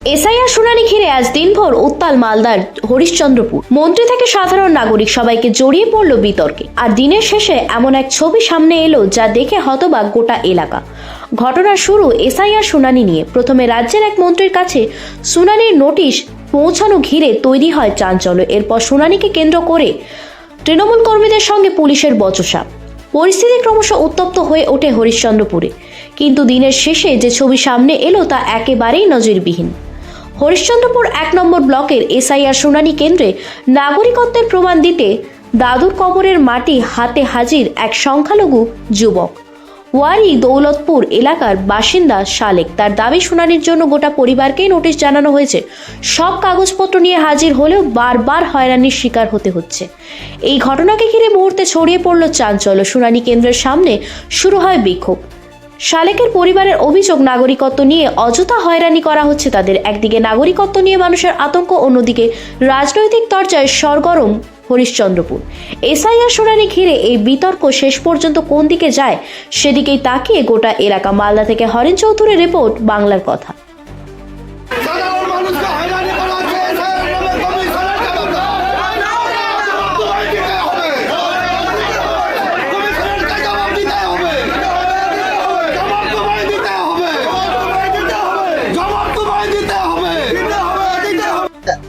SIR শুনানি ঘিরে আজ দিনভর উত্তাল মালদার হরিশ্চন্দ্রপুর। মন্ত্রী থেকে সাধারণ নাগরিক সবাইকে জড়িয়ে পড়ল বিতর্কে। আর দিনের শেষে এমন এক ছবি সামনে এলো যা দেখে হতবাক গোটা এলাকা। ঘটনার শুরু এসআইআর শুনানি নিয়ে। প্রথমে রাজ্যের এক মন্ত্রীর কাছে শুনানির নোটিশ পৌঁছানো ঘিরে তৈরি হয় চাঞ্চল্য। এরপর শুনানিকে কেন্দ্র করে তৃণমূল কর্মীদের সঙ্গে পুলিশের বচসা। পরিস্থিতি ক্রমশ উত্তপ্ত হয়ে ওঠে হরিশ্চন্দ্রপুরে। কিন্তু দিনের শেষে যে ছবি সামনে এলো তা একেবারেই নজিরবিহীন। হরিশ্চন্দ্রপুর ১ নম্বর ব্লকের এসআইআর শুনানি কেন্দ্রে নাগরিকত্বের প্রমাণ দিতে দাদুর কবরের মাটি হাতে হাজির এক সংখ্যালঘু যুবক। ওয়ারি দৌলতপুর এলাকার বাসিন্দা শালেক। তার দাবি শুনানির জন্য গোটা পরিবারকেই নোটিশ জানানো হয়েছে। সব কাগজপত্র নিয়ে হাজির হলেও বারবার হয়রানির শিকার হতে হচ্ছে। এই ঘটনাকে ঘিরে মুহূর্তে ছড়িয়ে পড়ল চাঞ্চল্য। শুনানি কেন্দ্রের সামনে শুরু হয় বিক্ষোভ। শালেকের পরিবারের অভিযোগ, নাগরিকত্ব নিয়ে অযথা হয়রানি করা হচ্ছে তাদের। একদিকে নাগরিকত্ব নিয়ে মানুষের আতঙ্ক, অন্যদিকে রাজনৈতিক চর্চায় সরগরম হরিশ্চন্দ্রপুর। এসআইআর শুনানি ঘিরে এই বিতর্ক শেষ পর্যন্ত কোন দিকে যায় সেদিকেই তাকিয়ে গোটা এলাকা। মালদা থেকে হরেন চৌধুরীর রিপোর্ট, বাংলার কথা।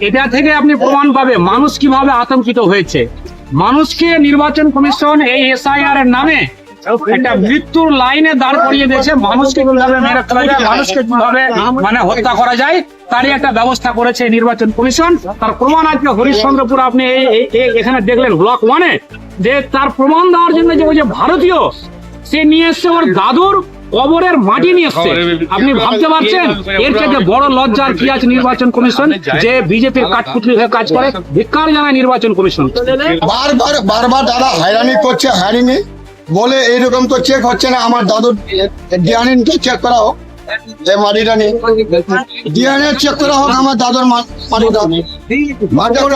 এটা থেকে আপনি প্রমাণ পাবে মানুষ কিভাবে আতঙ্কিত হয়েছে। মানুষকে নির্বাচন কমিশন এই এসআইআর এর নামে একটা মৃত্যুর লাইনে দাঁড় করিয়ে দিয়েছে। মানুষকে কিভাবে মেরে ফেলা যায়, মানুষকে কিভাবে হত্যা করা যায়, তারই একটা ব্যবস্থা করেছে নির্বাচন কমিশন। তার প্রমাণ আজকে হরিশ্চন্দ্রপুর আপনি এখানে দেখলেন ব্লক 1-এ, যে তার প্রমাণ দেওয়ার জন্য যে ওই যে ভারতীয় সে নিয়ে এসছে ওর দাদুর কবরের মাটি নিয়ে এসছে। আপনি ভাবতে পারছেন এর থেকে বড় লজ্জার কি আছে নির্বাচন কমিশন, যে বিজেপির কাঠপুতলি হয়ে কাজ করে? ধিক্কার জানায় নির্বাচন কমিশন। বারবার দাদা হয়রানি করছে, হয়রানি বলে এইরকম তো চেক হচ্ছে না। আমার দাদুর ডিএনএ চেক করা হোক, যে মাটিটা নিয়ে ডিএনএ চেক করা হোক, আমার দাদুর মাটিটা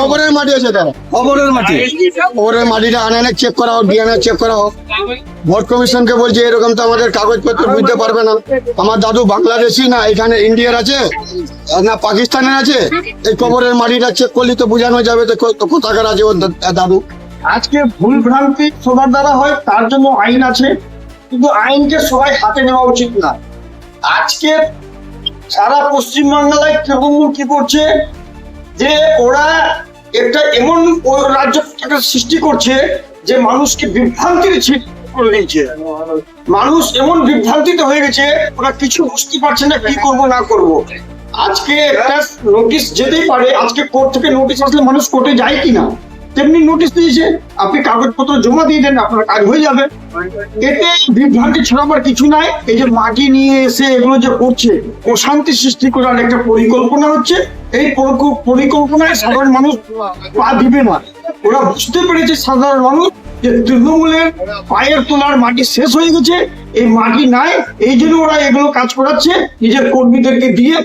কবরের মাটি আছে, তারা কবরের মাটিটা আনে চেক করা হোক, ডিএনএ চেক করা হোক। ভোট কমিশনকে বলছে এরকম তো আমাদের কাগজপত্র বুঝতে পারবে না। আমার দাদু বাংলাদেশি না এখানে ইন্ডিয়ার আছে না পাকিস্তানের আছে, এই কবরের মাটিটা চেক করলে তো বোঝানো যাবে তো কোথাকার আছে ওর দাদু। আজকে ভুল ভ্রান্তি সবার দ্বারা হয়, তার জন্য আইন আছে, কিন্তু আইনকে সবাই হাতে নেওয়া উচিত না। আজকে সারা পশ্চিমবাংলায় তৃণমূল কি করছে, যে ওরা একটা এমন রাজ্য সৃষ্টি করছে যে মানুষকে বিভ্রান্তির করে নিয়েছে। মানুষ এমন বিভ্রান্তিতে হয়ে গেছে, ওরা কিছু বুঝতে পারছে না কি করব না করব। আজকে একটা নোটিশ যেতেই পারে, আজকে কোর্ট থেকে নোটিশ আসলে মানুষ কোর্টে যায় কিনা, তেমনি নোটিশ দিয়েছে, আপনি কাগজপত্র জমা দিয়ে দেন, আপনার কাজ হয়ে যাবে। এতে বিভ্রান্তি ছড়াবার কিছু নাই। এই যে মাটি নিয়ে এসে এগুলো যে করছে, অশান্তি সৃষ্টি করার একটা পরিকল্পনা হচ্ছে। এই পরিকল্পনায় সাধারণ মানুষ পা দিবে না। ওরা বুঝতে পেরেছে সাধারণ মানুষ যে তৃণমূলের পায়ের তোলার মাটি শেষ হয়ে গেছে, এই মাটি নাই, এই জন্য ওরা এগুলো কাজ করাচ্ছে নিজের কর্মীদেরকে দিয়ে।